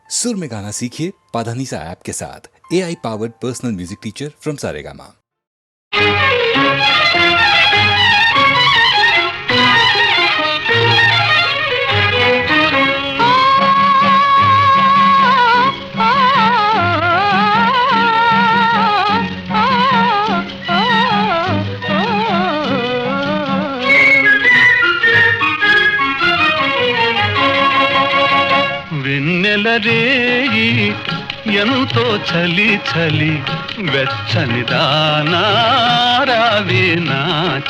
सुर में गाना सीखिए पाधानीसा ऐप के साथ। AI powered personal music teacher from Saregama. వెన్నెలరేయి ఎంతో చలి చలి వెచ్చని దానా రావే నా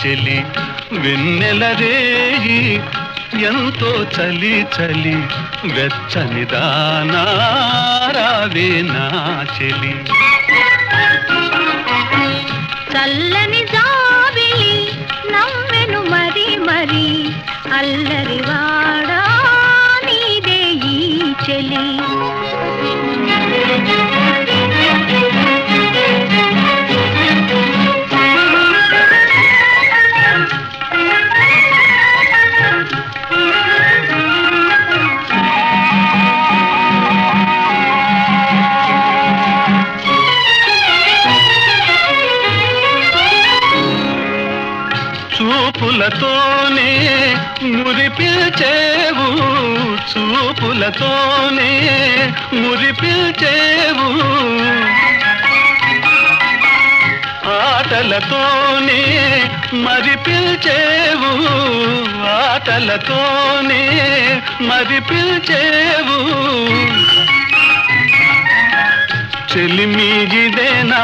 చెలి. వెన్నెలరేయి ఎంతో చలి చలి వెచ్చని దానా రావే నా చెలి. చల్లని జాబిలి నవ్వెను మరి మరి అల్లరివాడా నీదే ఈ చెలి. చూపులతోనే మురిపిల్చేవు, చూపులతోనే మురిపిల్చేవు, ఆటలతోనే మరిపిల్చేవు, ఆటలతోనే మరిపిల్చేవు. చెలిమిగిదేనా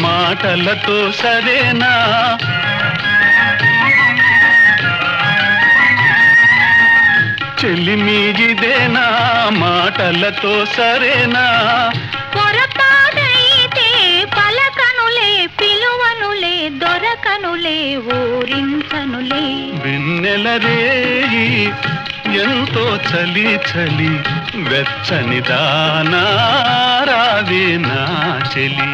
మాటలతో సరేనా, చెలిమిగిదేనా మాటలతో సరేనా. పొరపాటైతే పలకనులే పిలువనులే దొరకనులే ఊరించనులే. వెన్నెలరేయి ఎంతో చలి చలి వెచ్చని దానా రావే నా చెలి.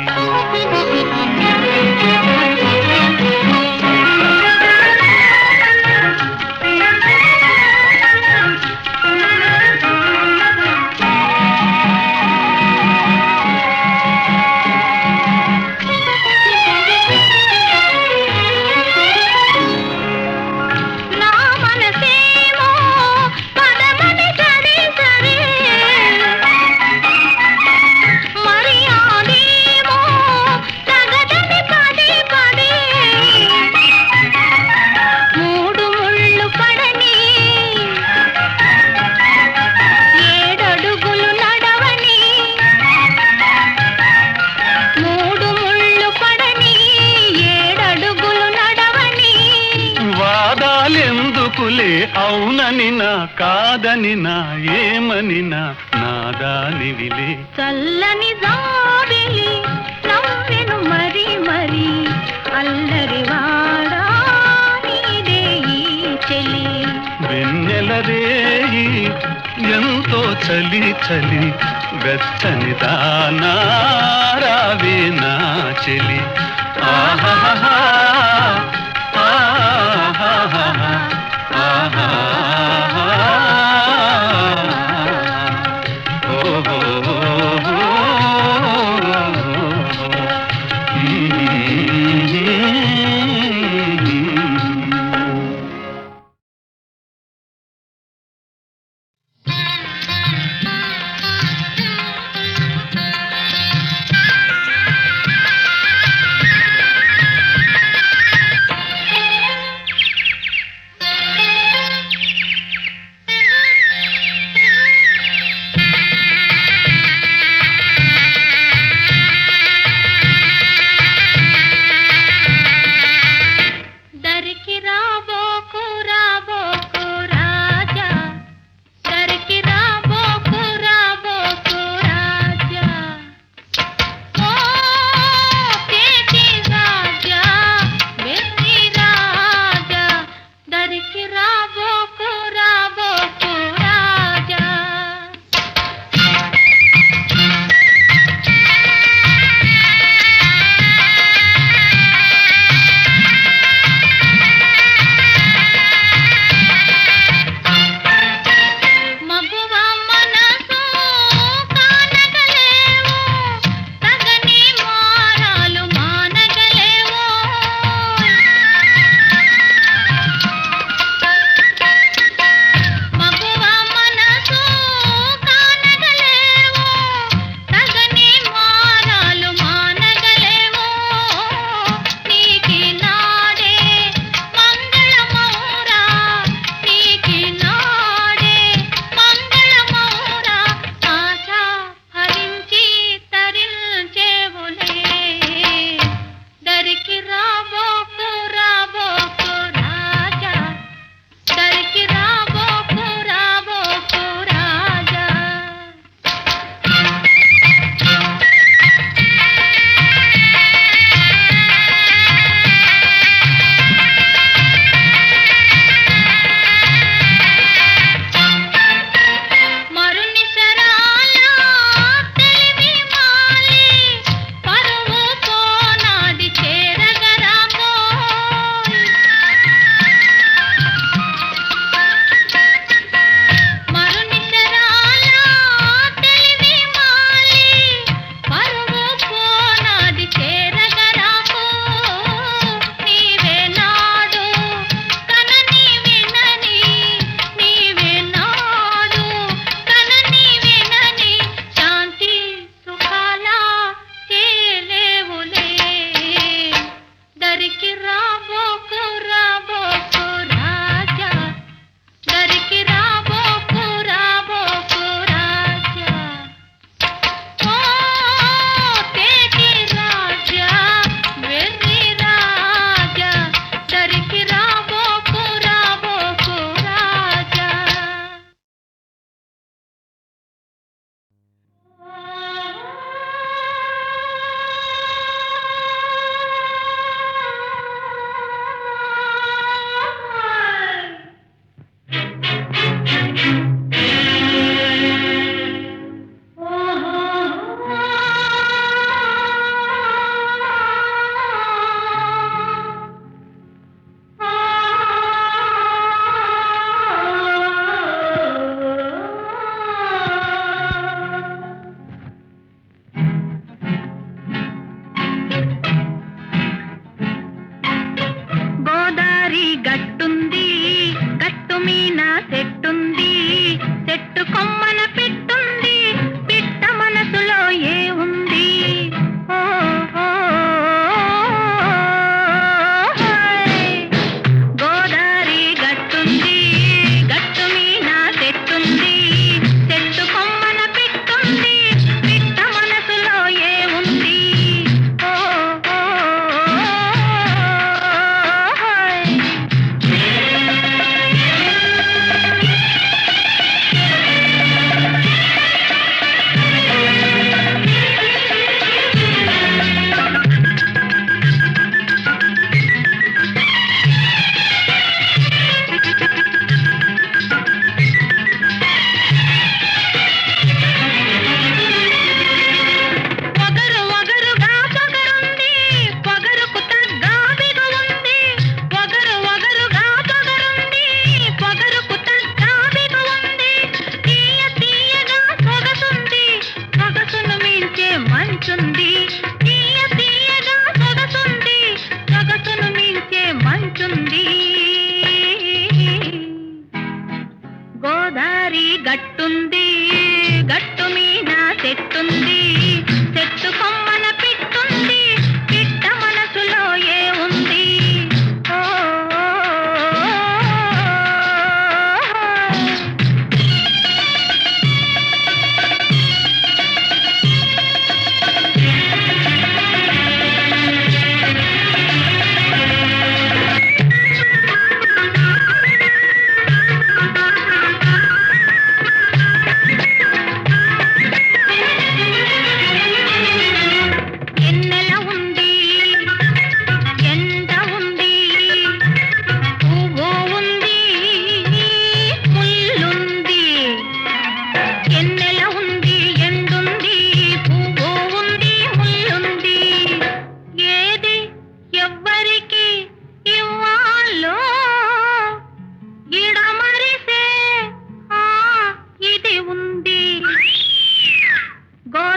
అవునని నా కాదని నా ఏమని నా నాదానివిలే. చల్లని జాబిలి నవ్వెను మరి మరి అల్లరివాడా నీదే ఈ చెలి. వెన్నెలరేయి ఎంతో చలి చలి వెచ్చని దానా రావే నా చెలి. ఆహాహా ఆహాహా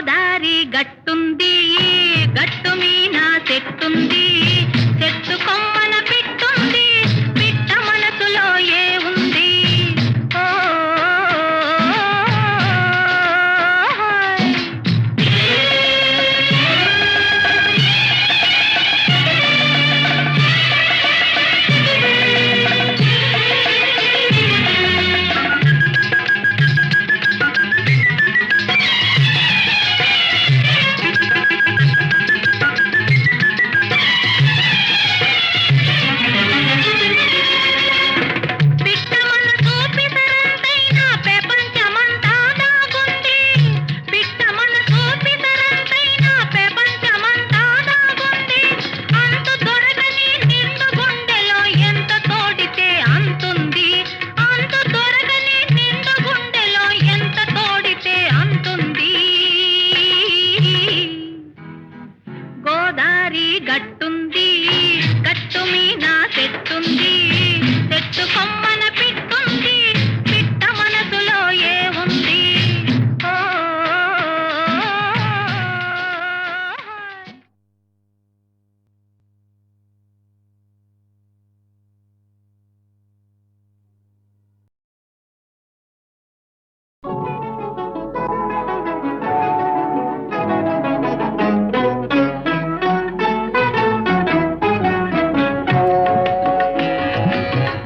గోదారి గట్టుంది గట్టు మీన చెట్టుంది చెట్టు కొమ్మన పిట్టుంది పిట్ట మనసులో ఏ ఉంది ఓ గోదారి గట్టుంది గట్టు మీన చెట్టుంది చెట్టు కొమ్మన పిట్టుంది పిట్ట మనసులో ఏ ఉంది ఓ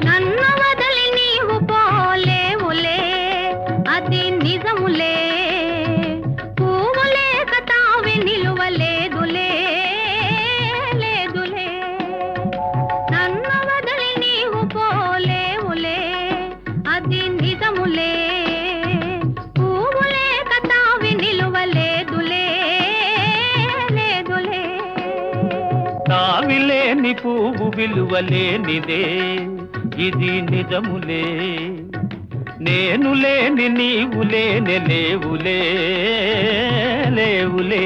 నన్ను వదిలి నీవు పోలేవులే అది నిజములే పువ్వు లేక తావి నిలువలేదులే లేదులే నన్ను వదిలి నీవు పోలేవులే అది నిజములే పువ్వు లేక తావి నిలువలేదులే లేదులే తావిలేని పువ్వు విలువలేనిదే ఇది నిజములే నేను లేని నీవు లేని లేవులే లేవులే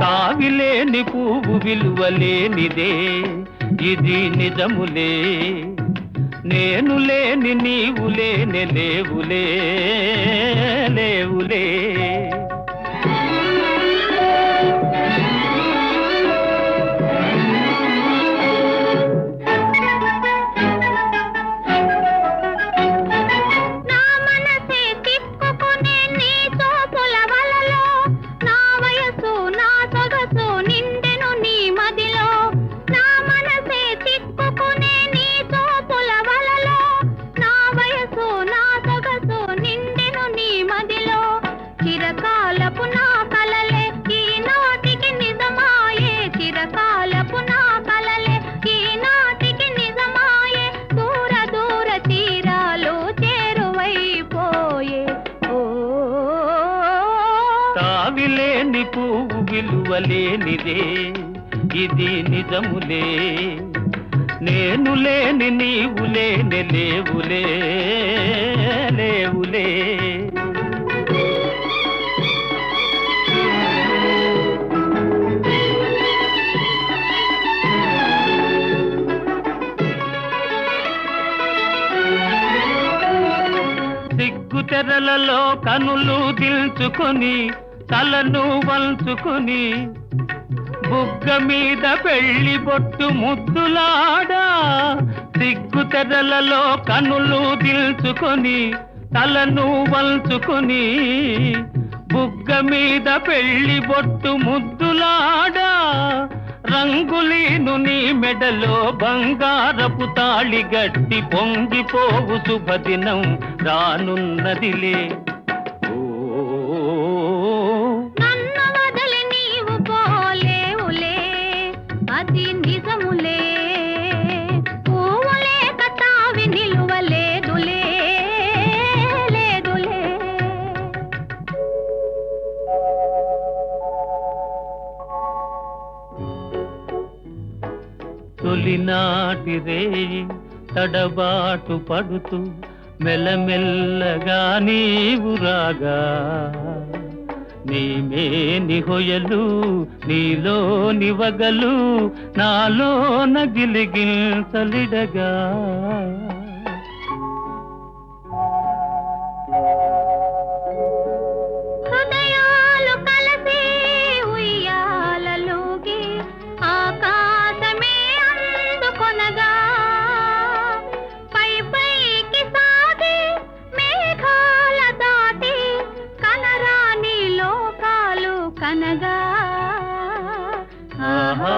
తావిలేని పువ్వు విలువలేనిదే ఇది నిజములే నేను లేని నీవు లేని లేవులే లేవులే నా మనసే తిప్పుకునే నీ తోపుల వలలో నా వయసు నా సొగసు నిండెను నీ మదిలో నా మనసే తిప్పుకునే నీ తోపుల వలలో నా వయసు నా సొగసు నిండెను నీ మదిలో చిరకాలపు నా కలలే ఈనాటికి నిజమాయే చిరకాలపు నా కలలే ఈనాటికి నిజమాయే దూర దూర తీరాలు చేరువైపోయే ఓ తావిలేని పువ్వు విలువలేనిదే ఇది నిజములే నేను లేని నీవు లేని లేవులే లేవులే సిగ్గు తెరలలో కనులు దిల్చుకొని తలను వంచుకొని బుగ్గ మీద పెళ్లి బొట్టు ముద్దులాడా సిగ్గు తెరలలో కనులు దిల్చుకొని తలను వంచుకొని బుగ్గ మీద పెళ్లి బొట్టు ముద్దులాడా రంగులీను నీ మెడలో బంగారపు తాళి గట్టి పొంగిపోవు శుభదినం రానున్నదిలే నన్ను వదిలి నీవు పోలేవులే అది నిజములే పువ్వు లేక తావి నిలువలేదులే లేదులే తొలినాటి రేయి తడబాటు పడుతూ మెల్లమెల్లగా నీవు రాగా నీమేని హొయలు నీలోని వగలు నాలో నగిలిగిల్సలిడగా హృదయాల కనగా ఆహా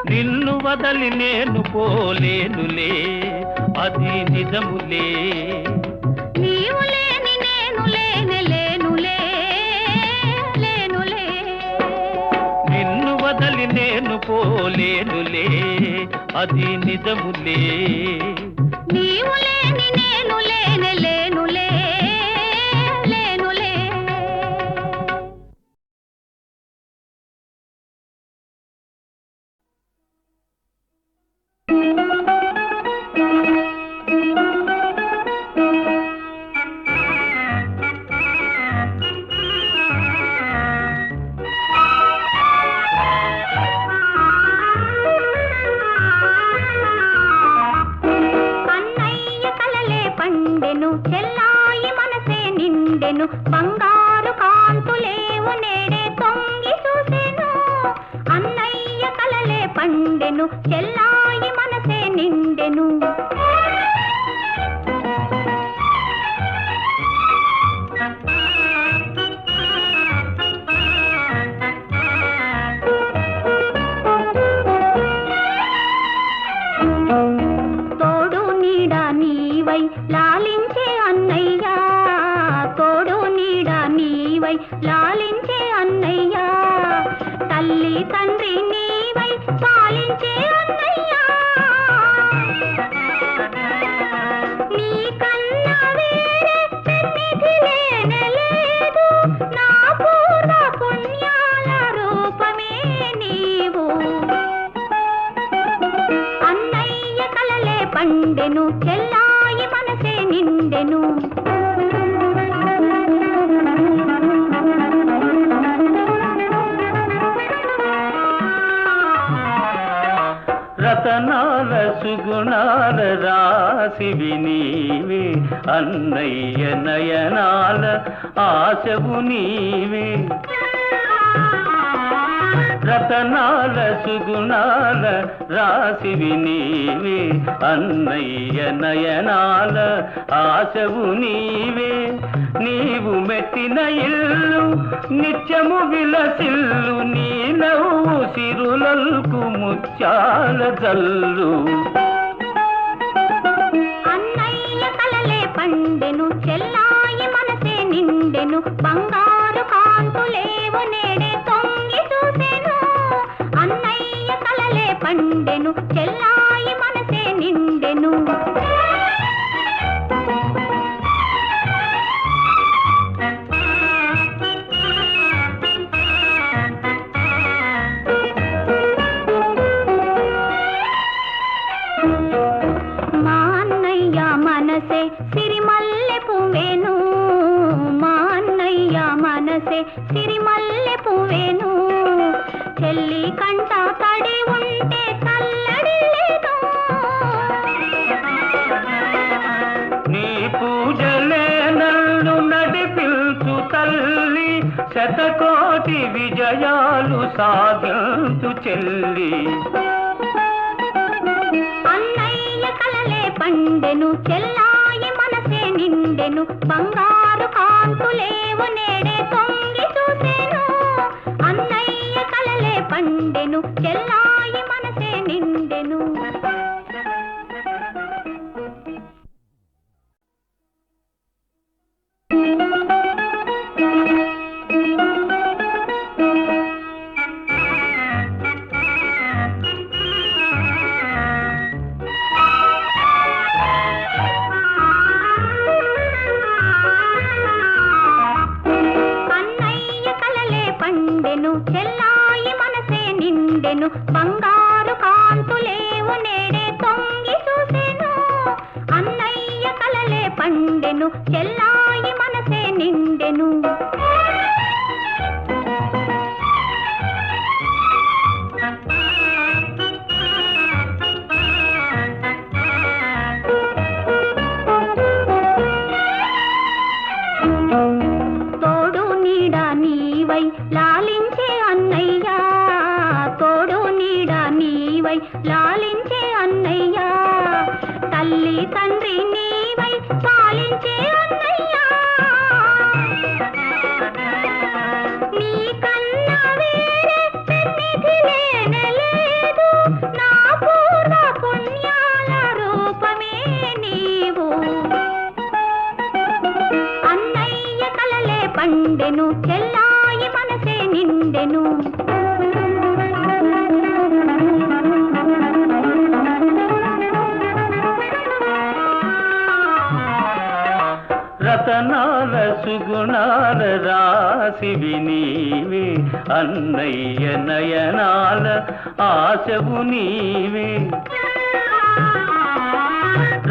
నిన్ను వదలి నేను పోలేనులే అది నిజములే నీవు లేని నేను లేనే లేనులే లేనులే నిన్ను వదలి నేను పోలేనులే అది నిజములే నీవు లేని నేను లేనే లేనులే లేనులే పండెను చెల్లాయి మనసే నిండెను బంగారు కాంతులేవు నేడే తొంగి చూసెను అన్నయ్య కలలే పండెను చెల్లాయి మనసే నిండెను తోడు నీడా నీవై లాలించే అన్నయ్యా తోడు నీడా నీవై లాలించే అన్నయ్యా తల్లి తండ్రి నీవై పాలించే అన్నయ్యా నీ కన్నా వేరే సన్నిధి లేనలేదు నా పూర్వ పుణ్యాల రూపమే నీవు అన్నయ్య కలలే పండెను చెల్లాయి మనసే నిండెను రతనాల సుగుణాల రాశివి నీవే అన్నయ్య నయనాల ఆశవు నీవే రతనాల సుగుణాల రాశివి నీవే అన్నయ్య నయనాల ఆశవు నీవే నీవు మెట్టిన ఇల్లు నిత్యము విలసిల్లు నీ నవ్వు సిరులకు ముత్యాల జల్లు అన్నయ్య కలలే పండెను చెల్లాయి మనసే నిండెను బంగారు కాంతులేవు నేడే తొంగి చూసెను అన్నయ్య కలలే పండెను చెల్లాయి మనసే నిండెను మా అన్నయ్య మనసే సిరిమల్లె పువ్వేను మా అన్నయ్య మనసే సిరిమల్లె పువ్వేను చెల్లి కంట తడి ఉంటే కల్లడి లేదు నీ పూజలే నన్ను నడిపించు తల్లి శతకోటి విజయాలు సాధించు చెల్లి అన్నయ్య కలలే పండెను చెల్లాయి మనసే నిండెను బంగారు కాంతులేవు నేడే తొంగి చూసెను అన్నయ్య కలలే పండెను చెల్లాయి మనసే నిండెను అన్నయ్య కలలే పండెను చెల్లాయి మనసే నిండెను బంగారు కాంతులేవు నేడే తొంగి చూసెను అన్నయ్య కలలే పండెను చెల్లాయి మనసే నిండెను తోడు నీడా నీవై లాలించే అన్నయ్యా తోడు నీడా నీవై నీవై లాలించే అన్నయ్య, తల్లి తండ్రి నీవై పాలించే అన్నయ్య. నీ కన్నా వేరే సన్నిధి లేనలేదు, నా పూర్వ పుణ్యాల రూపమే నీవు. అన్నయ్య కలలే పండెను, చెల్లాయి మనసే నిండెను. రతనాల సుగుణాల రాశివి నీవే, అన్నయ్య నయనాల ఆశవు నీవే.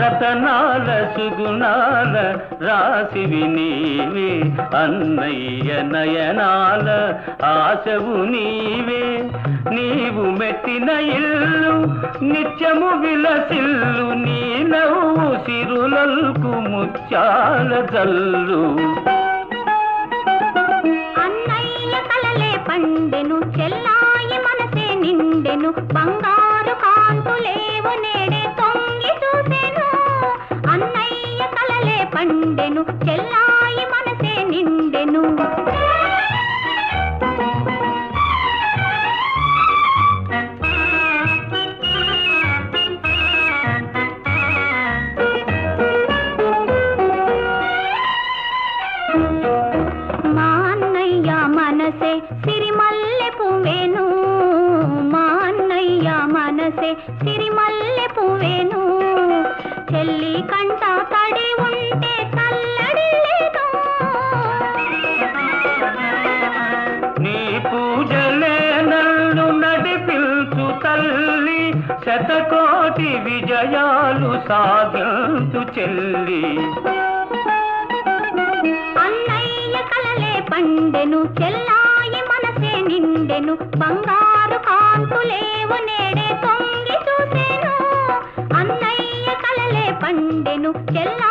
రతనాల సుగుణాల రాశివి నీవే, అన్నయ్య నయనాల ఆశవు నీవే. నీవు మెట్టిన ఇల్లు నిత్యము విలసిల్లు, నీ నవ్వు సిరులకు ముత్యాల జల్లు. అన్నయ్య కలలే పండెను, చెల్లాయి మనసే నిండెను. బంగారు కాంతులేవు నేడే తొంగి చూసెను. అన్నయ్య కలలే పండెను, చెల్లాయి మనసే నిండెను. మా అన్నయ్య మనసే సిరిమల్లె పువ్వేను, మా అన్నయ్య మనసే సిరిమల్లె పువ్వేను. చెల్లి కంట తడి ఉంటే కల్లడి లేదు. నీ పూజలే నన్ను నడిపించు తల్లి, శతకోటి విజయాలు సాధించు చెల్లి. అన్నయ్య కలలే పండెను, చెల్లాయి మనసే నిండెను. బంగారు కాంతులేవు నేడే తొంగి చూసెను. అన్నయ్య కలలే పండెను, చెల్లా